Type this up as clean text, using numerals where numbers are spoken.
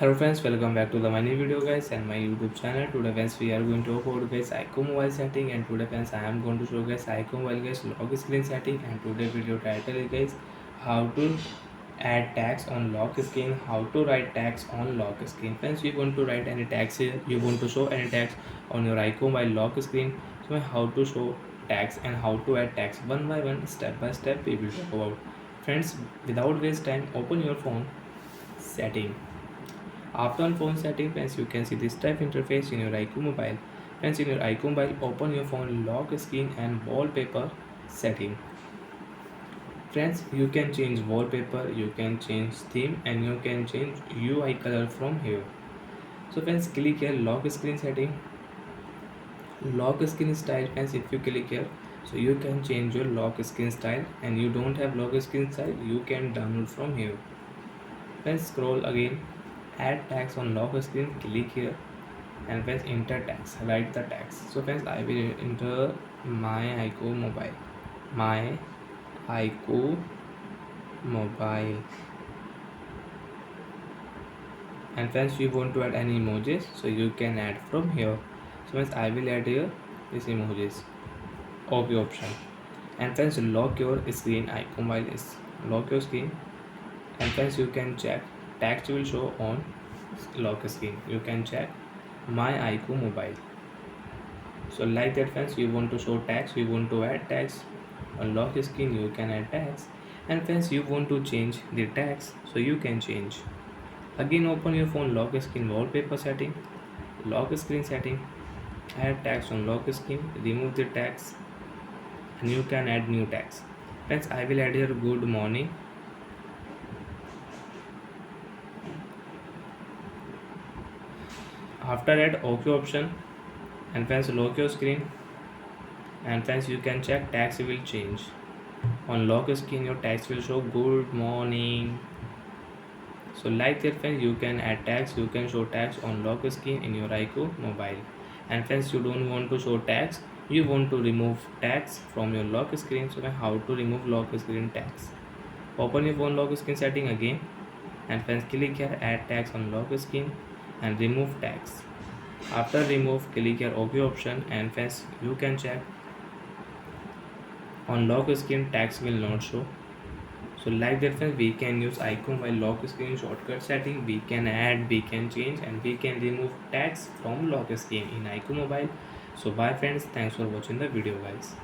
Hello friends, welcome back to my new video guys and my YouTube channel. Today friends we are going to talk about guys iqoo mobile setting, and today friends I am going to show guys iqoo mobile guys lock screen setting. And today video title is guys how to add tags on lock screen, how to write tags on lock screen. Friends, you want to write any tags here, you want to show any tags on your iqoo mobile lock screen. So how to show tags and how to add tags one by one, step by step we will talk about. Friends, without waste time, open your phone setting. After on phone setting, friends, you can see this type interface in your iqoo mobile. Friends, in your iqoo mobile, open your phone lock screen and wallpaper setting. Friends, you can change wallpaper, you can change theme, and you can change UI color from here. So friends, click here lock screen setting, lock screen style. Friends, if you click here, so you can change your lock screen style, and you don't have lock screen style, you can download from here. Friends, scroll again, add tags on lock screen, click here, and friends enter tags, write the tags. So friends, I will enter my iqoo mobile, my iqoo mobile. And friends, you want to add any emojis, so you can add from here. So friends, I will add here this emojis, okay option. And friends, lock your screen, iqoo mobile is lock your screen. And friends, you can check tags will show on lock screen, you can check my iqoo mobile. So like that friends, you want to show tags, you want to add tags on lock screen, you can add tags. And friends, you want to change the tags, so you can change. Again, open your phone lock screen wallpaper setting, lock screen setting, add tags on lock screen, remove the tags, and you can add new tags. Friends, I will add here good morning. After that, OK option. And friends, lock your screen. And friends, you can check tags will change. On lock screen, your tags will show good morning. So like that friends, you can add tags, you can show tags on lock screen in your iqoo mobile. And friends, you don't want to show tags, you want to remove tags from your lock screen. So how to remove lock screen tags? Open your phone lock screen setting again, and friends click here add tags on lock screen and remove tags. After remove, click here OK option, and friends, you can check on lock screen tags will not show. So like that friends, we can use iqoo while lock screen shortcut setting. We can add, we can change, and we can remove tags from lock screen in iqoo mobile. So bye friends, thanks for watching the video guys.